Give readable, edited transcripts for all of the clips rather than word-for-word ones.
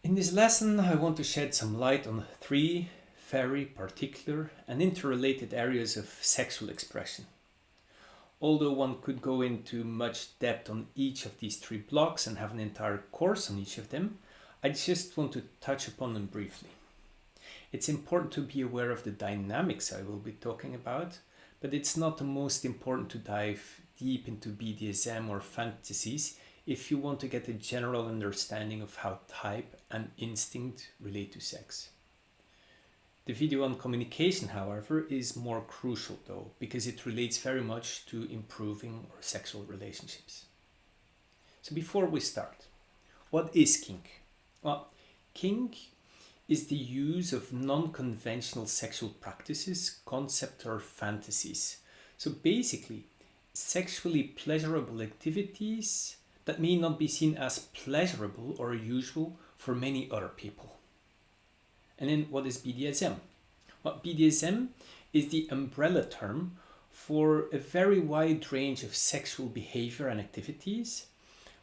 In this lesson, I want to shed some light on three very particular and interrelated areas of sexual expression. Although one could go into much depth on each of these three blocks and have an entire course on each of them, I just want to touch upon them briefly. It's important to be aware of the dynamics I will be talking about, but it's not the most important to dive deep into BDSM or fantasies if you want to get a general understanding of how type and instinct relate to sex. The video on communication, however, is more crucial though, because it relates very much to improving our sexual relationships. So before we start, what is kink? Well, kink is the use of non-conventional sexual practices, concepts or fantasies. So basically, sexually pleasurable activities that may not be seen as pleasurable or usual for many other people. And then what is BDSM? Well, BDSM is the umbrella term for a very wide range of sexual behavior and activities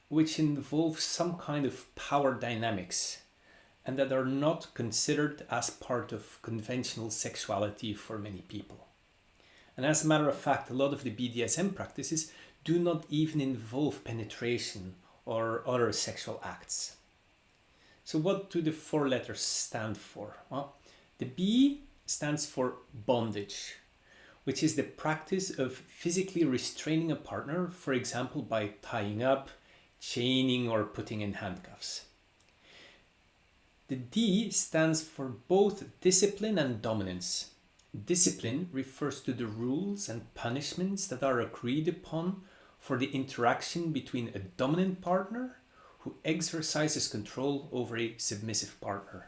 which involve some kind of power dynamics and that are not considered as part of conventional sexuality for many people. And as a matter of fact, a lot of the BDSM practices do not even involve penetration or other sexual acts. So what do the four letters stand for? Well, the B stands for bondage, which is the practice of physically restraining a partner, for example, by tying up, chaining, or putting in handcuffs. The D stands for both discipline and dominance. Discipline refers to the rules and punishments that are agreed upon for the interaction between a dominant partner who exercises control over a submissive partner.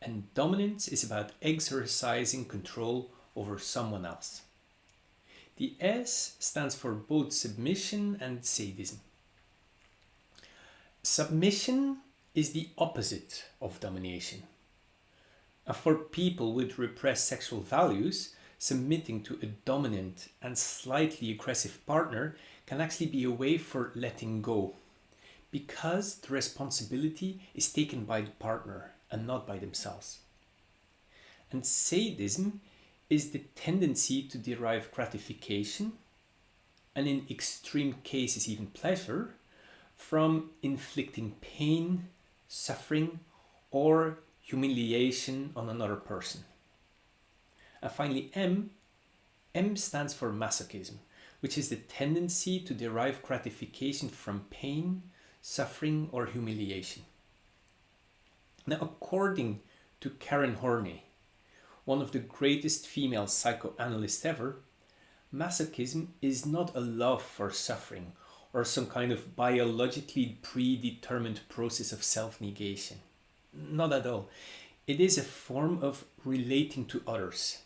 And dominance is about exercising control over someone else. The S stands for both submission and sadism. Submission is the opposite of domination. For people with repressed sexual values, submitting to a dominant and slightly aggressive partner can actually be a way for letting go, because the responsibility is taken by the partner and not by themselves. And sadism is the tendency to derive gratification, and in extreme cases even pleasure, from inflicting pain, suffering, or humiliation on another person. And finally, M stands for masochism, which is the tendency to derive gratification from pain, suffering, or humiliation. Now, according to Karen Horney, one of the greatest female psychoanalysts ever, masochism is not a love for suffering or some kind of biologically predetermined process of self-negation. Not at all. It is a form of relating to others.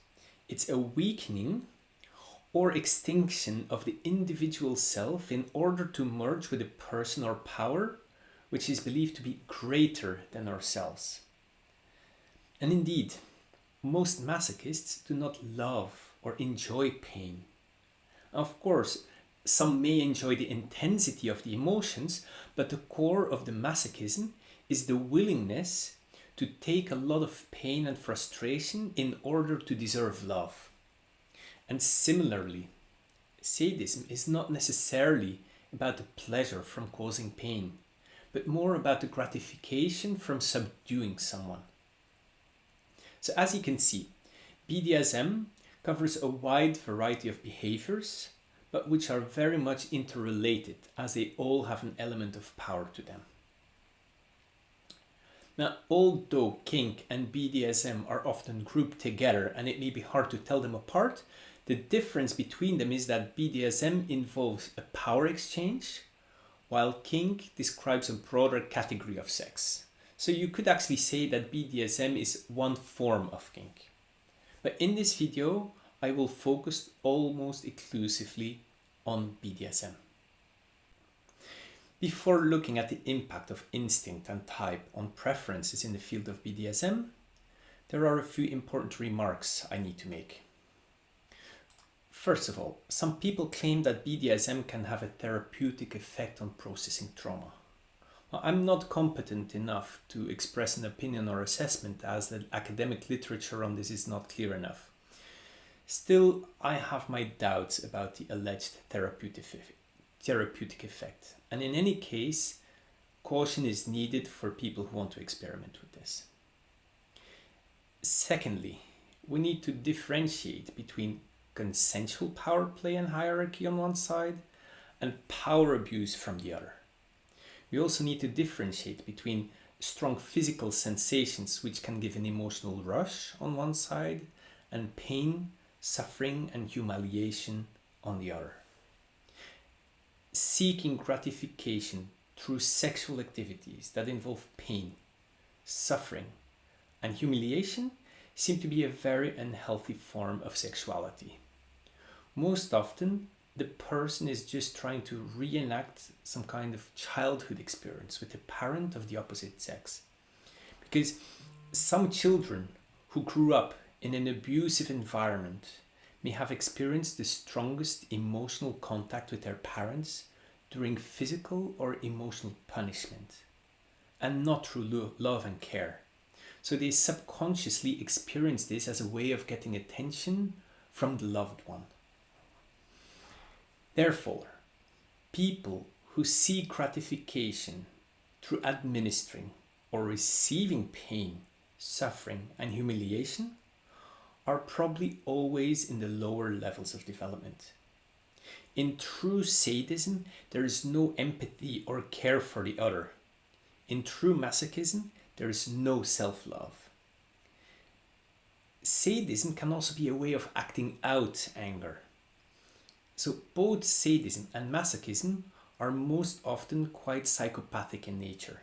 It's a weakening or extinction of the individual self in order to merge with a person or power which is believed to be greater than ourselves. And indeed, most masochists do not love or enjoy pain. Of course, some may enjoy the intensity of the emotions, but the core of the masochism is the willingness to take a lot of pain and frustration in order to deserve love. And similarly, sadism is not necessarily about the pleasure from causing pain, but more about the gratification from subduing someone. So as you can see, BDSM covers a wide variety of behaviors, but which are very much interrelated as they all have an element of power to them. Now, although kink and BDSM are often grouped together and it may be hard to tell them apart, the difference between them is that BDSM involves a power exchange, while kink describes a broader category of sex. So you could actually say that BDSM is one form of kink. But in this video, I will focus almost exclusively on BDSM. Before looking at the impact of instinct and type on preferences in the field of BDSM, there are a few important remarks I need to make. First of all, some people claim that BDSM can have a therapeutic effect on processing trauma. I'm not competent enough to express an opinion or assessment, as the academic literature on this is not clear enough. Still, I have my doubts about the alleged therapeutic effect, and in any case, caution is needed for people who want to experiment with this. Secondly, we need to differentiate between consensual power play and hierarchy on one side and power abuse from the other. We also need to differentiate between strong physical sensations, which can give an emotional rush on one side, and pain, suffering, and humiliation on the other. Seeking gratification through sexual activities that involve pain, suffering, and humiliation seem to be a very unhealthy form of sexuality. Most often, the person is just trying to reenact some kind of childhood experience with a parent of the opposite sex. Because some children who grew up in an abusive environment may have experienced the strongest emotional contact with their parents during physical or emotional punishment, and not through love and care. So they subconsciously experience this as a way of getting attention from the loved one. Therefore, people who seek gratification through administering or receiving pain, suffering, and humiliation are probably always in the lower levels of development. In true sadism, there is no empathy or care for the other. In true masochism, there is no self-love. Sadism can also be a way of acting out anger. So both sadism and masochism are most often quite psychopathic in nature.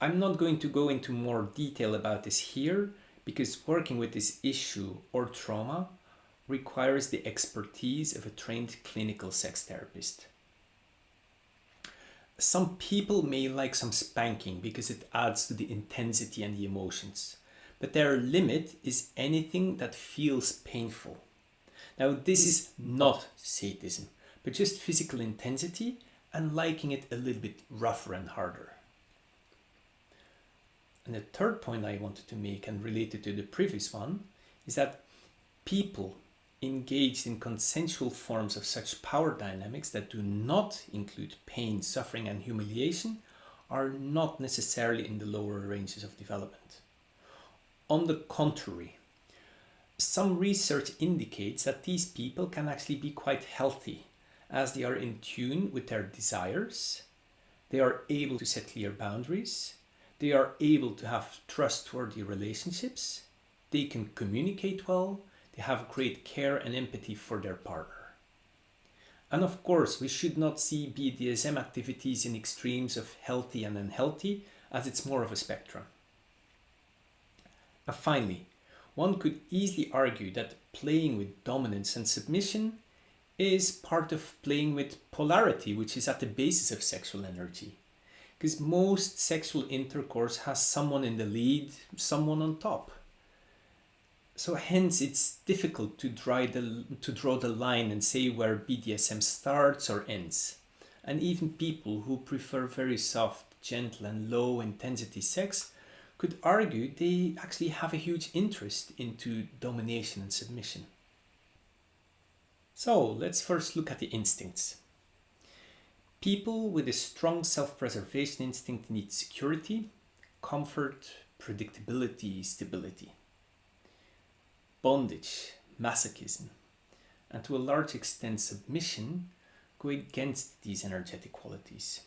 I'm not going to go into more detail about this here, because working with this issue or trauma requires the expertise of a trained clinical sex therapist. Some people may like some spanking because it adds to the intensity and the emotions, but their limit is anything that feels painful. Now, this is not sadism, but just physical intensity and liking it a little bit rougher and harder. And the third point I wanted to make, and related to the previous one, is that people engaged in consensual forms of such power dynamics that do not include pain, suffering, and humiliation are not necessarily in the lower ranges of development. On the contrary, some research indicates that these people can actually be quite healthy, as they are in tune with their desires, they are able to set clear boundaries, they are able to have trustworthy relationships, they can communicate well, they have great care and empathy for their partner. And of course, we should not see BDSM activities in extremes of healthy and unhealthy, as it's more of a spectrum. And finally, one could easily argue that playing with dominance and submission is part of playing with polarity, which is at the basis of sexual energy. Because most sexual intercourse has someone in the lead, someone on top. So hence it's difficult to draw the line and say where BDSM starts or ends. And even people who prefer very soft, gentle and low intensity sex could argue they actually have a huge interest into domination and submission. So let's first look at the instincts. People with a strong self-preservation instinct need security, comfort, predictability, stability. Bondage, masochism, and to a large extent submission go against these energetic qualities.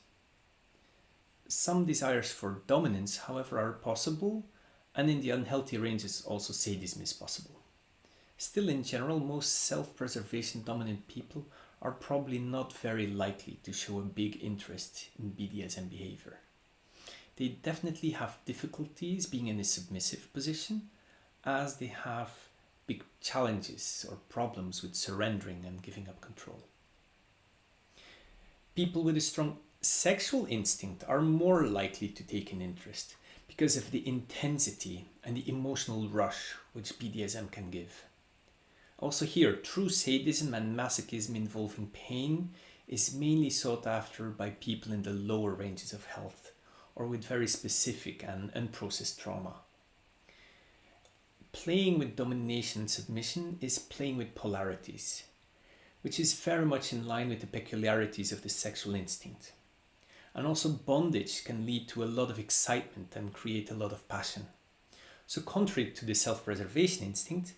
Some desires for dominance, however, are possible, and in the unhealthy ranges also sadism is possible. Still, in general, most self-preservation dominant people are probably not very likely to show a big interest in BDSM behavior. They definitely have difficulties being in a submissive position, as they have big challenges or problems with surrendering and giving up control. People with a strong sexual instinct are more likely to take an interest because of the intensity and the emotional rush which BDSM can give. Also here, true sadism and masochism involving pain is mainly sought after by people in the lower ranges of health or with very specific and unprocessed trauma. Playing with domination and submission is playing with polarities, which is very much in line with the peculiarities of the sexual instinct. And also bondage can lead to a lot of excitement and create a lot of passion. So contrary to the self-preservation instinct,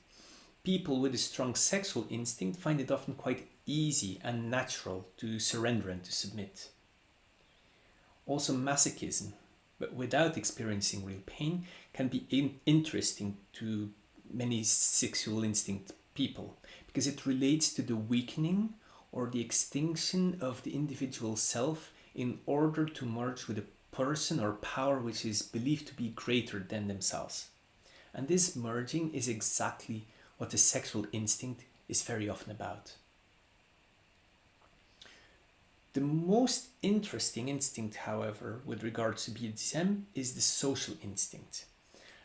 people with a strong sexual instinct find it often quite easy and natural to surrender and to submit. Also masochism, but without experiencing real pain, can be interesting to many sexual instinct people because it relates to the weakening or the extinction of the individual self in order to merge with a person or power which is believed to be greater than themselves. And this merging is exactly what the sexual instinct is very often about. The most interesting instinct, however, with regards to BDSM is the social instinct,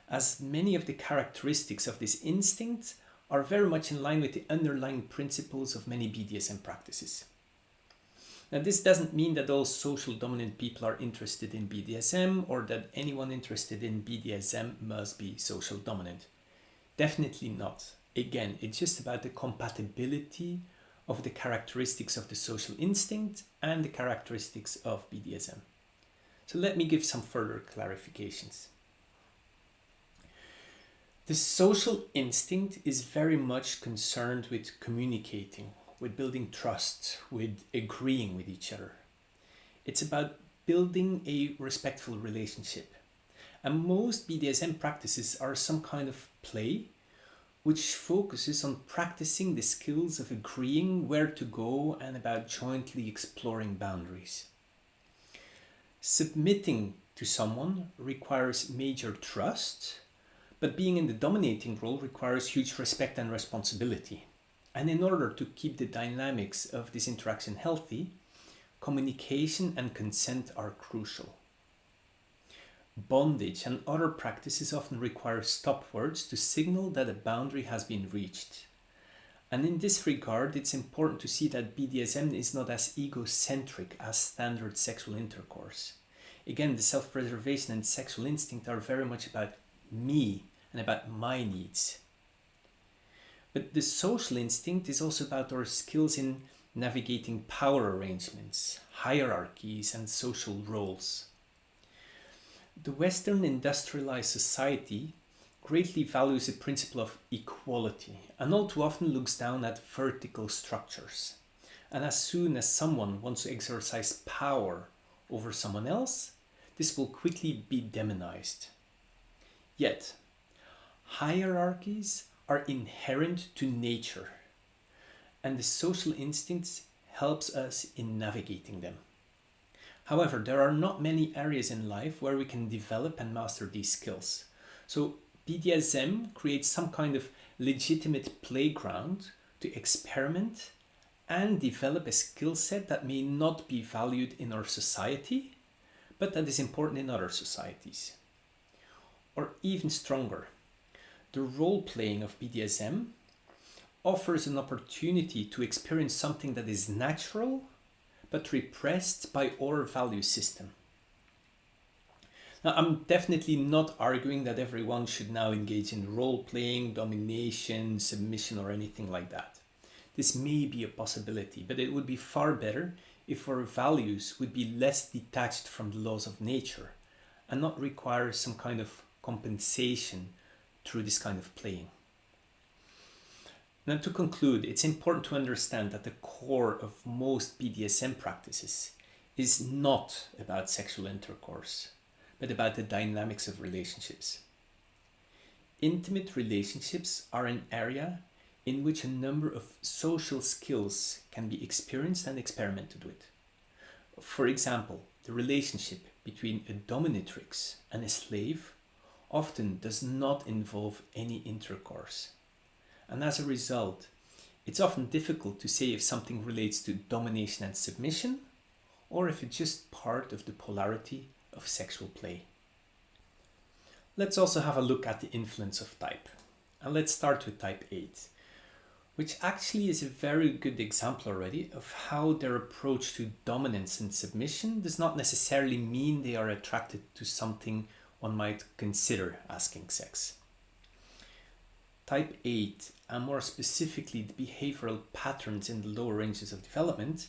as many of the characteristics of this instinct are very much in line with the underlying principles of many BDSM practices. Now, this doesn't mean that all social dominant people are interested in BDSM or that anyone interested in BDSM must be social dominant. Definitely not. Again, it's just about the compatibility of the characteristics of the social instinct and the characteristics of BDSM. So let me give some further clarifications. The social instinct is very much concerned with communicating, with building trust, with agreeing with each other. It's about building a respectful relationship. And most BDSM practices are some kind of play which focuses on practicing the skills of agreeing where to go and about jointly exploring boundaries. Submitting to someone requires major trust, but being in the dominating role requires huge respect and responsibility. And in order to keep the dynamics of this interaction healthy, communication and consent are crucial. Bondage and other practices often require stop words to signal that a boundary has been reached. And in this regard, it's important to see that BDSM is not as egocentric as standard sexual intercourse. Again, the self-preservation and sexual instinct are very much about me and about my needs. But the social instinct is also about our skills in navigating power arrangements, hierarchies, and social roles. The Western industrialized society greatly values the principle of equality and all too often looks down at vertical structures. And as soon as someone wants to exercise power over someone else, this will quickly be demonized. Yet, hierarchies are inherent to nature, and the social instincts helps us in navigating them. However, there are not many areas in life where we can develop and master these skills. So BDSM creates some kind of legitimate playground to experiment and develop a skill set that may not be valued in our society, but that is important in other societies. Or even stronger, the role-playing of BDSM offers an opportunity to experience something that is natural but repressed by our value system. Now, I'm definitely not arguing that everyone should now engage in role-playing, domination, submission, or anything like that. This may be a possibility, but it would be far better if our values would be less detached from the laws of nature and not require some kind of compensation through this kind of playing. Now, to conclude, it's important to understand that the core of most BDSM practices is not about sexual intercourse, but about the dynamics of relationships. Intimate relationships are an area in which a number of social skills can be experienced and experimented with. For example, the relationship between a dominatrix and a slave often does not involve any intercourse. And as a result, it's often difficult to say if something relates to domination and submission or if it's just part of the polarity of sexual play. Let's also have a look at the influence of type. And let's start with type 8, which actually is a very good example already of how their approach to dominance and submission does not necessarily mean they are attracted to something one might consider as kink sex. Type 8, and more specifically the behavioral patterns in the lower ranges of development,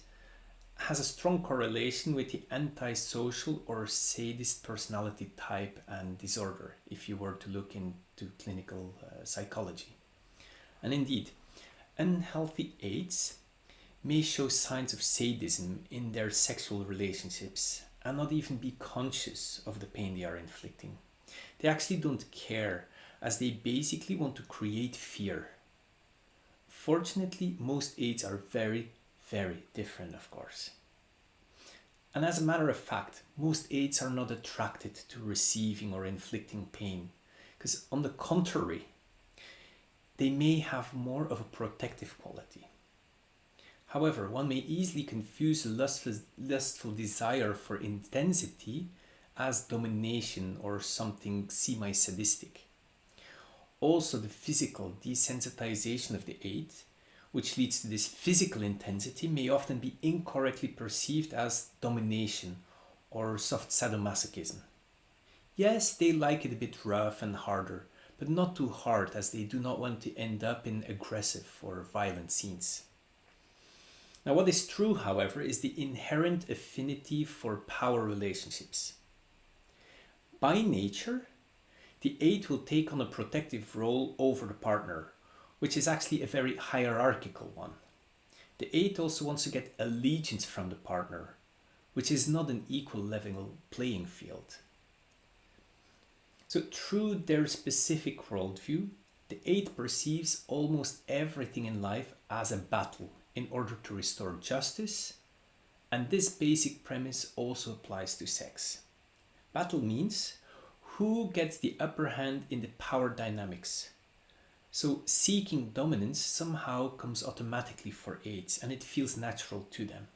has a strong correlation with the antisocial or sadist personality type and disorder, if you were to look into clinical psychology. And indeed, unhealthy 8s may show signs of sadism in their sexual relationships and not even be conscious of the pain they are inflicting. They actually don't care, as they basically want to create fear. Fortunately, most 8s are very, very different, of course. And as a matter of fact, most 8s are not attracted to receiving or inflicting pain, because on the contrary, they may have more of a protective quality. However, one may easily confuse a lustful desire for intensity as domination or something semi-sadistic. Also, the physical desensitization of the 8, which leads to this physical intensity, may often be incorrectly perceived as domination or soft sadomasochism. Yes, they like it a bit rough and harder, but not too hard, as they do not want to end up in aggressive or violent scenes. Now, what is true, however, is the inherent affinity for power relationships. By nature, the 8 will take on a protective role over the partner, which is actually a very hierarchical one. The 8 also wants to get allegiance from the partner, which is not an equal level playing field. So through their specific worldview, the 8 perceives almost everything in life as a battle in order to restore justice, and this basic premise also applies to sex. Battle means who gets the upper hand in the power dynamics. So seeking dominance somehow comes automatically for 8s, and it feels natural to them.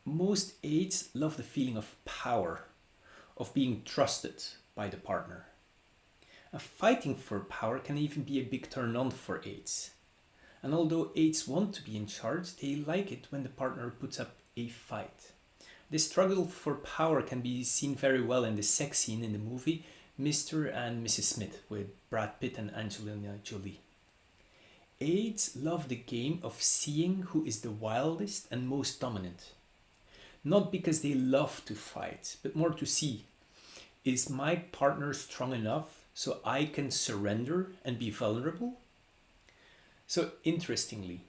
Most 8s love the feeling of power, of being trusted by the partner. And fighting for power can even be a big turn on for 8s. And although 8s want to be in charge, they like it when the partner puts up a fight. This struggle for power can be seen very well in the sex scene in the movie Mr. and Mrs. Smith with Brad Pitt and Angelina Jolie. 8s love the game of seeing who is the wildest and most dominant. Not because they love to fight, but more to see, is my partner strong enough so I can surrender and be vulnerable? So interestingly,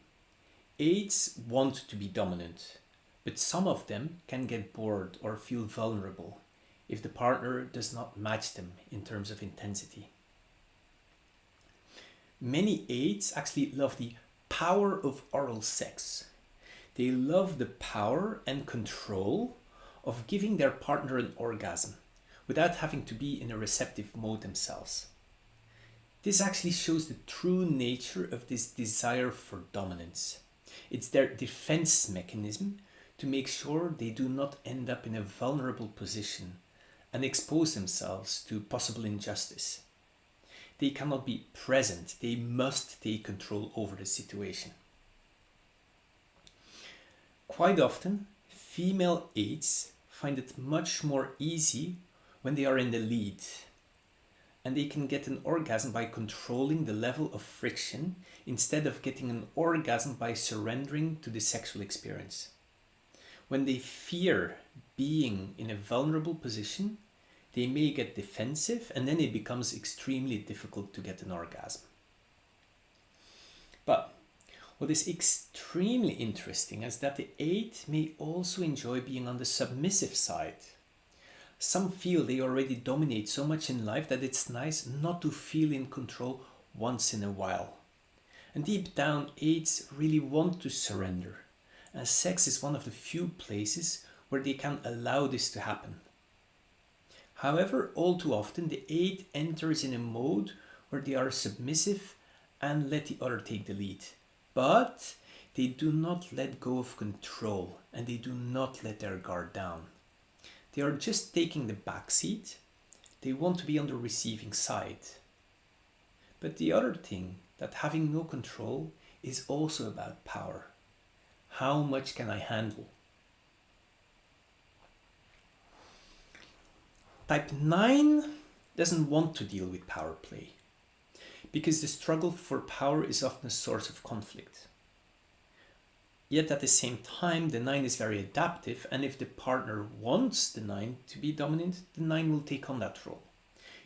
8s want to be dominant, but some of them can get bored or feel vulnerable if the partner does not match them in terms of intensity. Many 8s actually love the power of oral sex. They love the power and control of giving their partner an orgasm without having to be in a receptive mode themselves. This actually shows the true nature of this desire for dominance. It's their defense mechanism to make sure they do not end up in a vulnerable position and expose themselves to possible injustice. They cannot be present, they must take control over the situation. Quite often, female 8s find it much more easy when they are in the lead, and they can get an orgasm by controlling the level of friction instead of getting an orgasm by surrendering to the sexual experience. When they fear being in a vulnerable position, they may get defensive, and then it becomes extremely difficult to get an orgasm. But what is extremely interesting is that the 8 may also enjoy being on the submissive side. Some feel they already dominate so much in life that it's nice not to feel in control once in a while. And deep down, 8s really want to surrender, and sex is one of the few places where they can allow this to happen. However, all too often, the 8 enters in a mode where they are submissive and let the other take the lead. But they do not let go of control, and they do not let their guard down. They are just taking the back seat. They want to be on the receiving side. But the other thing that having no control is also about power. How much can I handle? Type 9 doesn't want to deal with power play because the struggle for power is often a source of conflict. Yet at the same time, the 9 is very adaptive, and if the partner wants the 9 to be dominant, the 9 will take on that role.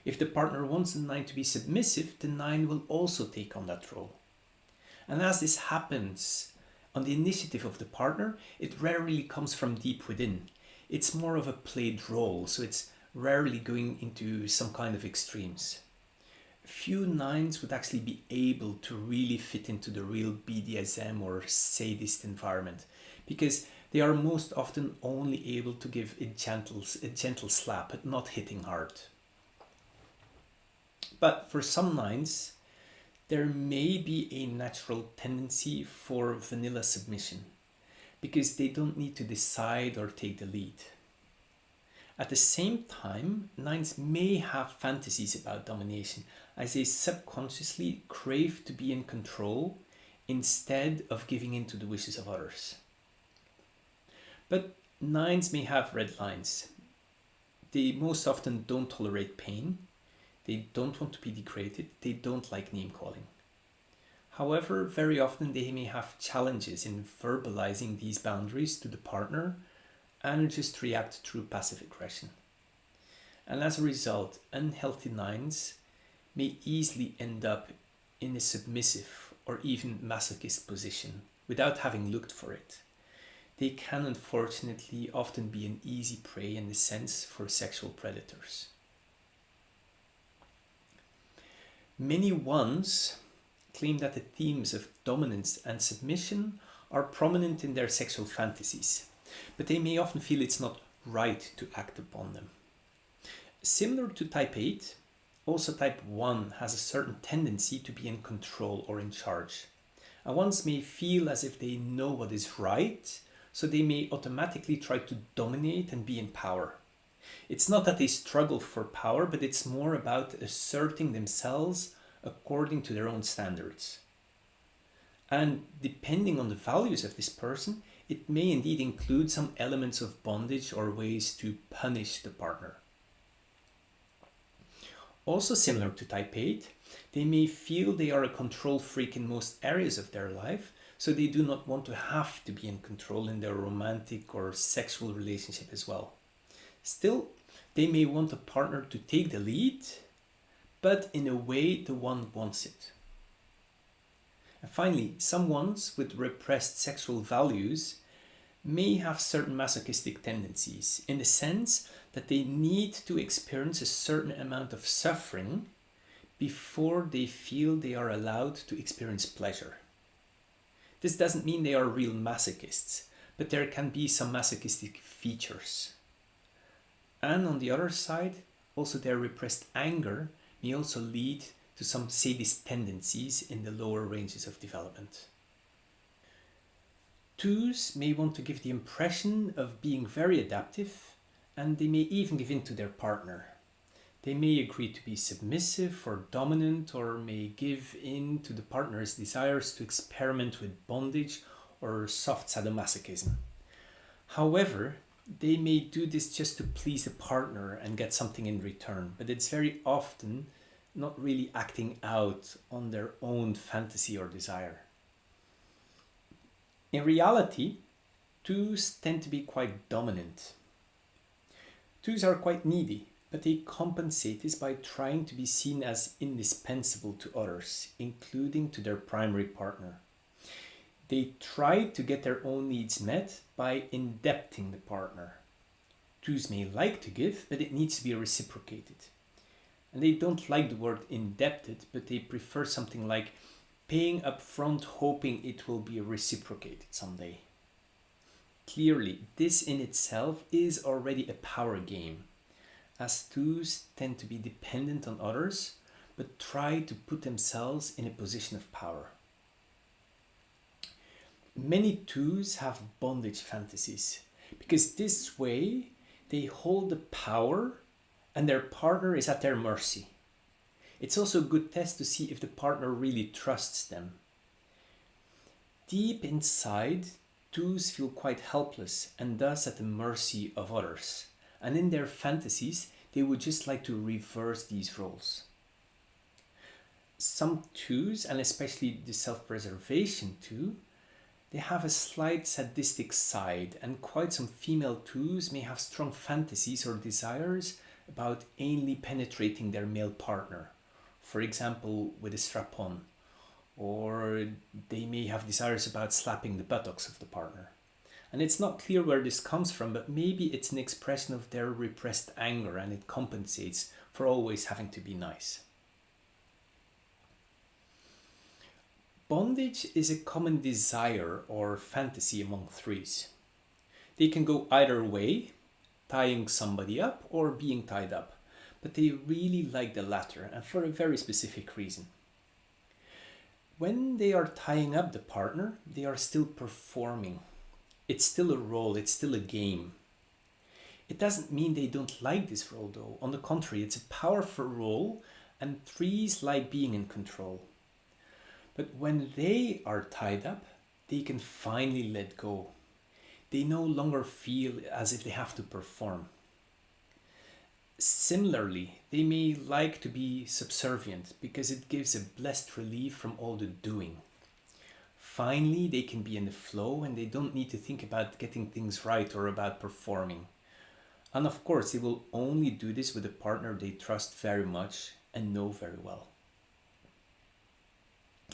If the partner wants the 9 to be submissive, the 9 will also take on that role. And as this happens on the initiative of the partner, it rarely comes from deep within. It's more of a played role, so it's rarely going into some kind of extremes. Few 9s would actually be able to really fit into the real BDSM or sadist environment because they are most often only able to give a gentle slap, but not hitting hard. But for some 9s, there may be a natural tendency for vanilla submission because they don't need to decide or take the lead. At the same time, 9s may have fantasies about domination as they subconsciously crave to be in control instead of giving in to the wishes of others. But 9s may have red lines. They most often don't tolerate pain, they don't want to be degraded, they don't like name calling. However, very often they may have challenges in verbalizing these boundaries to the partner and just react through passive aggression. And as a result, unhealthy 9s may easily end up in a submissive or even masochist position without having looked for it. They can unfortunately often be an easy prey in the sense for sexual predators. Many 1s claim that the themes of dominance and submission are prominent in their sexual fantasies, but they may often feel it's not right to act upon them. Similar to type 8, also type 1 has a certain tendency to be in control or in charge. And 1s may feel as if they know what is right, so they may automatically try to dominate and be in power. It's not that they struggle for power, but it's more about asserting themselves according to their own standards. And depending on the values of this person, it may indeed include some elements of bondage or ways to punish the partner. Also similar to type 8, they may feel they are a control freak in most areas of their life, so they do not want to have to be in control in their romantic or sexual relationship as well. Still, they may want a partner to take the lead, but in a way the one wants it. And finally, some 1s with repressed sexual values may have certain masochistic tendencies in the sense that they need to experience a certain amount of suffering before they feel they are allowed to experience pleasure. This doesn't mean they are real masochists, but there can be some masochistic features. And on the other side, also their repressed anger may also lead to some sadist tendencies in the lower ranges of development. 2s may want to give the impression of being very adaptive, and they may even give in to their partner. They may agree to be submissive or dominant, or may give in to the partner's desires to experiment with bondage or soft sadomasochism. However, they may do this just to please the partner and get something in return, but it's very often not really acting out on their own fantasy or desire. In reality, 2s tend to be quite dominant. 2s are quite needy, but they compensate this by trying to be seen as indispensable to others, including to their primary partner. They try to get their own needs met by indebting the partner. 2s may like to give, but it needs to be reciprocated. And they don't like the word indebted, but they prefer something like paying up front, hoping it will be reciprocated someday. Clearly, this in itself is already a power game, as 2s tend to be dependent on others, but try to put themselves in a position of power. Many 2s have bondage fantasies, because this way they hold the power and their partner is at their mercy. It's also a good test to see if the partner really trusts them. Deep inside, twos feel quite helpless and thus at the mercy of others. And in their fantasies, they would just like to reverse these roles. Some twos, and especially the self-preservation two, they have a slight sadistic side, and quite some female twos may have strong fantasies or desires about anally penetrating their male partner, for example with a strap-on, or they may have desires about slapping the buttocks of the partner. And it's not clear where this comes from, but maybe it's an expression of their repressed anger and it compensates for always having to be nice. Bondage is a common desire or fantasy among threes. They can go either way, tying somebody up or being tied up, but they really like the latter and for a very specific reason. When they are tying up the partner, they are still performing. It's still a role, it's still a game. It doesn't mean they don't like this role though. On the contrary, it's a powerful role and threes like being in control. But when they are tied up, they can finally let go. They no longer feel as if they have to perform. Similarly, they may like to be subservient because it gives a blessed relief from all the doing. Finally, they can be in the flow and they don't need to think about getting things right or about performing. And of course, they will only do this with a partner they trust very much and know very well.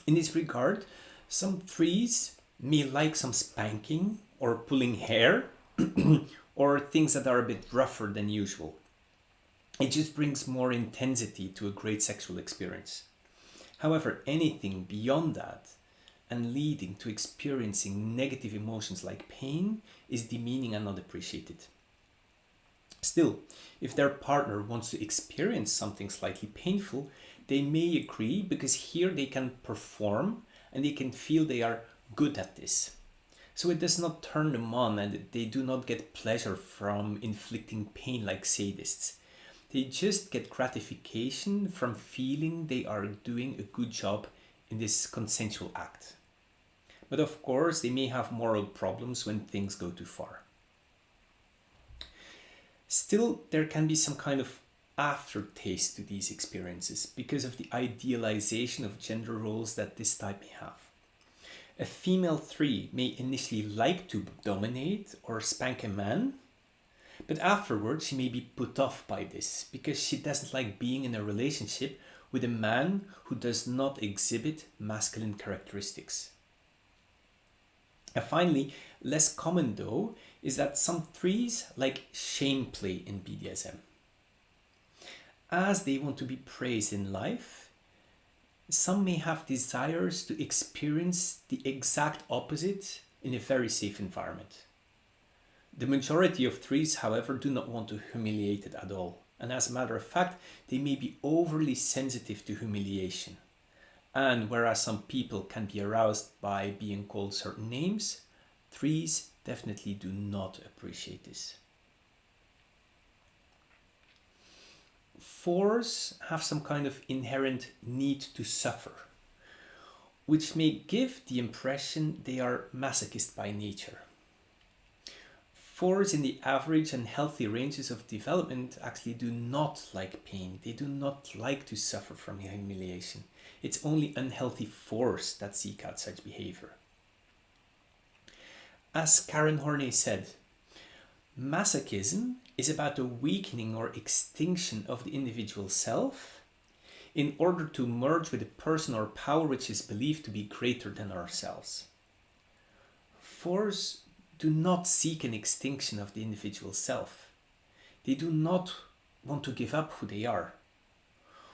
In this regard, some threes may like some spanking or pulling hair or things that are a bit rougher than usual. It just brings more intensity to a great sexual experience. However, anything beyond that and leading to experiencing negative emotions like pain is demeaning and not appreciated. Still, if their partner wants to experience something slightly painful, they may agree because here they can perform and they can feel they are good at this. So it does not turn them on and they do not get pleasure from inflicting pain like sadists. They just get gratification from feeling they are doing a good job in this consensual act. But of course, they may have moral problems when things go too far. Still, there can be some kind of aftertaste to these experiences because of the idealization of gender roles that this type may have. A female three may initially like to dominate or spank a man, but afterwards she may be put off by this because she doesn't like being in a relationship with a man who does not exhibit masculine characteristics. And finally, less common though, is that some threes like shame play in BDSM. As they want to be praised in life, some may have desires to experience the exact opposite in a very safe environment. The majority of threes, however, do not want to humiliate it at all. And as a matter of fact, they may be overly sensitive to humiliation. And whereas some people can be aroused by being called certain names, threes definitely do not appreciate this. Fours have some kind of inherent need to suffer, which may give the impression they are masochist by nature. Fours in the average and healthy ranges of development actually do not like pain. They do not like to suffer from humiliation. It's only unhealthy fours that seek out such behavior. As Karen Horney said, masochism is about the weakening or extinction of the individual self in order to merge with a person or power which is believed to be greater than ourselves. Fours do not seek an extinction of the individual self. They do not want to give up who they are.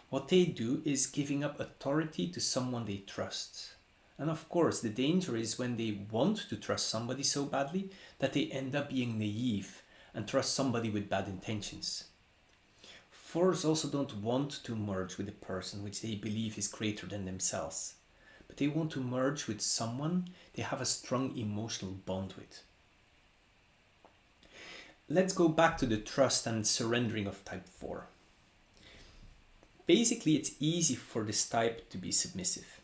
What they do is giving up authority to someone they trust. And of course, the danger is when they want to trust somebody so badly that they end up being naive and trust somebody with bad intentions. Fours also don't want to merge with a person which they believe is greater than themselves, but they want to merge with someone they have a strong emotional bond with. Let's go back to the trust and surrendering of type 4. Basically, it's easy for this type to be submissive.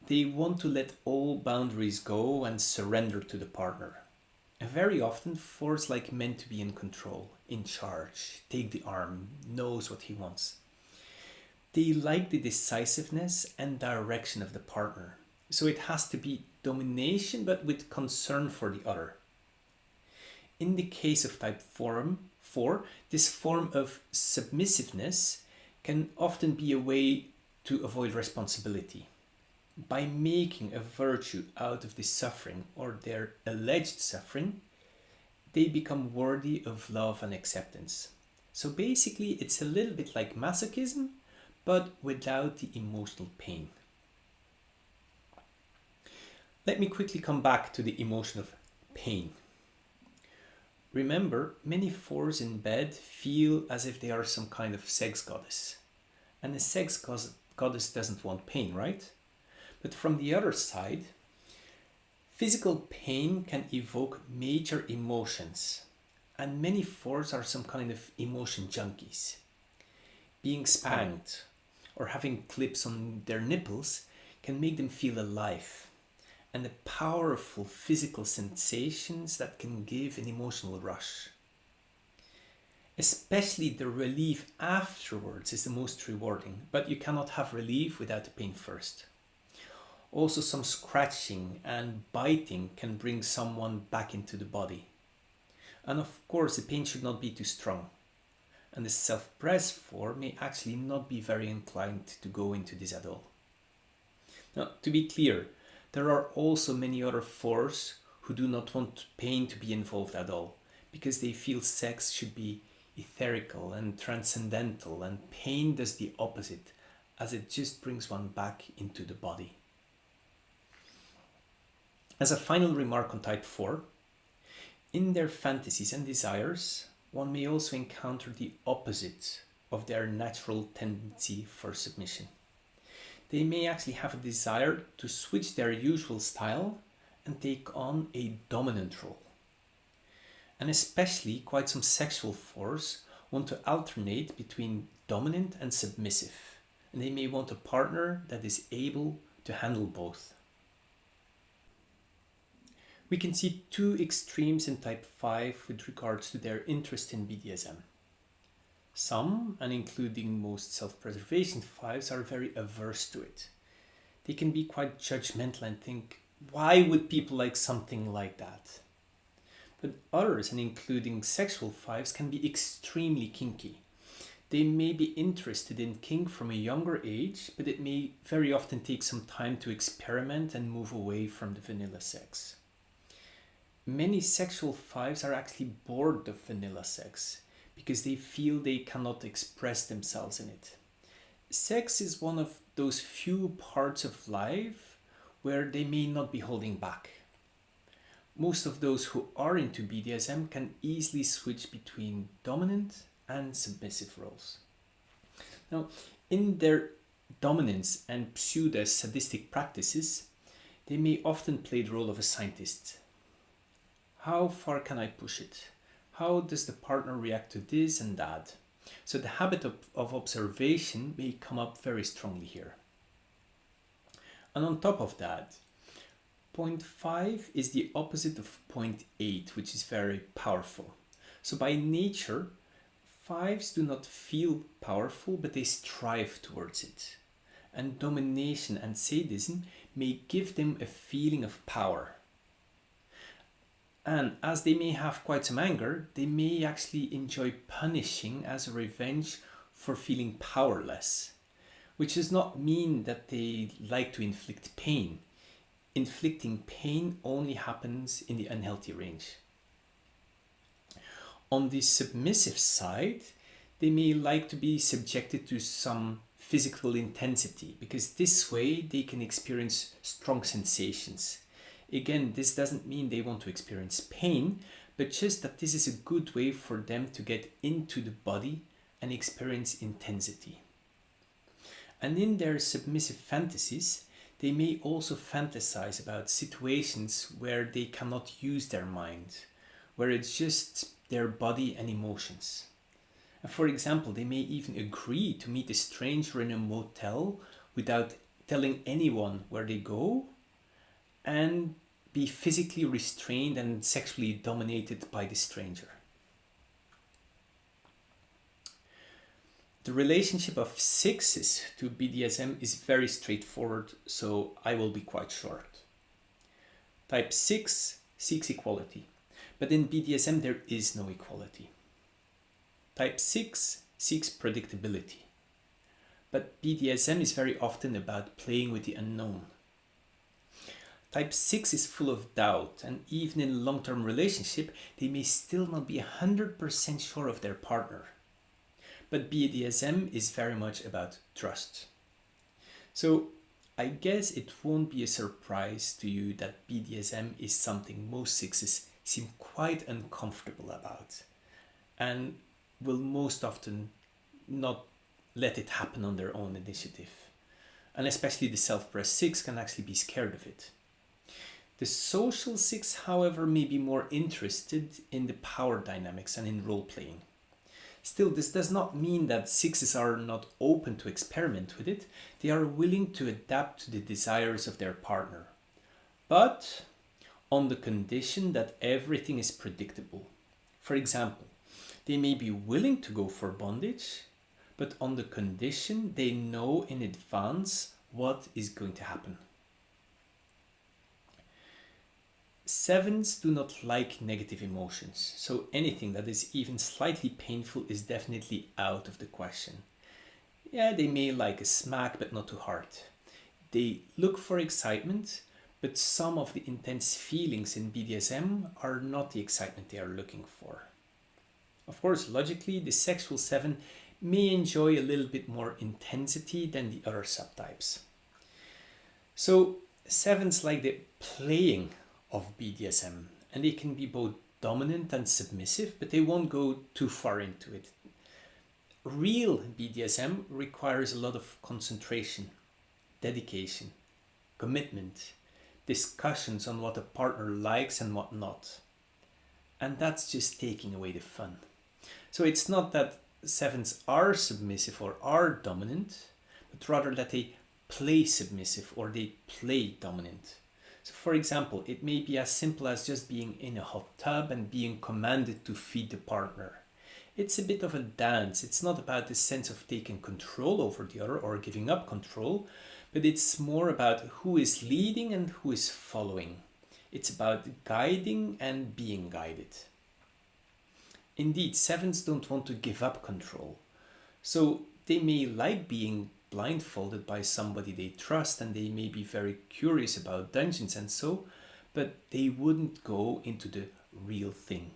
They want to let all boundaries go and surrender to the partner. And very often, 4s like men to be in control, in charge, take the arm, knows what he wants. They like the decisiveness and direction of the partner. So it has to be domination, but with concern for the other. In the case of type 4, this form of submissiveness can often be a way to avoid responsibility. By making a virtue out of the suffering or their alleged suffering, they become worthy of love and acceptance. So basically, it's a little bit like masochism, but without the emotional pain. Let me quickly come back to the emotion of pain. Remember, many 4s in bed feel as if they are some kind of sex goddess. And a sex goddess doesn't want pain, right? But from the other side, physical pain can evoke major emotions. And many 4s are some kind of emotion junkies. Being spanked or having clips on their nipples can make them feel alive. And the powerful physical sensations that can give an emotional rush. Especially the relief afterwards is the most rewarding, but you cannot have relief without the pain first. Also, some scratching and biting can bring someone back into the body. And of course, the pain should not be too strong. And the self-pressed 4 may actually not be very inclined to go into this at all. Now, to be clear, there are also many other 4s who do not want pain to be involved at all, because they feel sex should be etherical and transcendental, and pain does the opposite, as it just brings one back into the body. As a final remark on type 4, in their fantasies and desires, one may also encounter the opposite of their natural tendency for submission. They may actually have a desire to switch their usual style and take on a dominant role. And especially quite some sexual 4s want to alternate between dominant and submissive. And they may want a partner that is able to handle both. We can see two extremes in type 5 with regards to their interest in BDSM. Some, and including most self-preservation 5s, are very averse to it. They can be quite judgmental and think, why would people like something like that? But others, and including sexual 5s, can be extremely kinky. They may be interested in kink from a younger age, but it may very often take some time to experiment and move away from the vanilla sex. Many sexual 5s are actually bored of vanilla sex, because they feel they cannot express themselves in it. Sex is one of those few parts of life where they may not be holding back. Most of those who are into BDSM can easily switch between dominant and submissive roles. Now, in their dominance and pseudo-sadistic practices, they may often play the role of a scientist. How far can I push it? How does the partner react to this and that? So the habit of observation may come up very strongly here. And on top of that, point 5 is the opposite of point 8, which is very powerful. So by nature, 5s do not feel powerful, but they strive towards it. And domination and sadism may give them a feeling of power. And as they may have quite some anger, they may actually enjoy punishing as a revenge for feeling powerless, which does not mean that they like to inflict pain. Inflicting pain only happens in the unhealthy range. On the submissive side, they may like to be subjected to some physical intensity, because this way they can experience strong sensations. Again, this doesn't mean they want to experience pain, but just that this is a good way for them to get into the body and experience intensity. And in their submissive fantasies, they may also fantasize about situations where they cannot use their mind, where it's just their body and emotions. And for example, they may even agree to meet a stranger in a motel without telling anyone where they go, and be physically restrained and sexually dominated by the stranger. The relationship of sixes to BDSM is very straightforward, so I will be quite short. Type 6 seeks equality, but in BDSM there is no equality. Type 6 seeks predictability, but BDSM is very often about playing with the unknown. Type 6 is full of doubt, and even in a long-term relationship, they may still not be 100% sure of their partner. But BDSM is very much about trust. So I guess it won't be a surprise to you that BDSM is something most sixes seem quite uncomfortable about, and will most often not let it happen on their own initiative. And especially the self-pressed 6 can actually be scared of it. The social 6, however, may be more interested in the power dynamics and in role-playing. Still, this does not mean that 6s are not open to experiment with it. They are willing to adapt to the desires of their partner, but on the condition that everything is predictable. For example, they may be willing to go for bondage, but on the condition they know in advance what is going to happen. 7s do not like negative emotions, so anything that is even slightly painful is definitely out of the question. Yeah, they may like a smack, but not too hard. They look for excitement, but some of the intense feelings in BDSM are not the excitement they are looking for. Of course, logically, the sexual 7 may enjoy a little bit more intensity than the other subtypes. So 7s like the playing of BDSM, and they can be both dominant and submissive, but they won't go too far into it. Real BDSM requires a lot of concentration, dedication, commitment, discussions on what a partner likes and what not. And that's just taking away the fun. So it's not that 7s are submissive or are dominant, but rather that they play submissive or they play dominant. So for example, it may be as simple as just being in a hot tub and being commanded to feed the partner. It's a bit of a dance. It's not about the sense of taking control over the other or giving up control, but it's more about who is leading and who is following. It's about guiding and being guided. Indeed, 7s don't want to give up control. So they may like being blindfolded by somebody they trust, and they may be very curious about dungeons and so, but they wouldn't go into the real thing.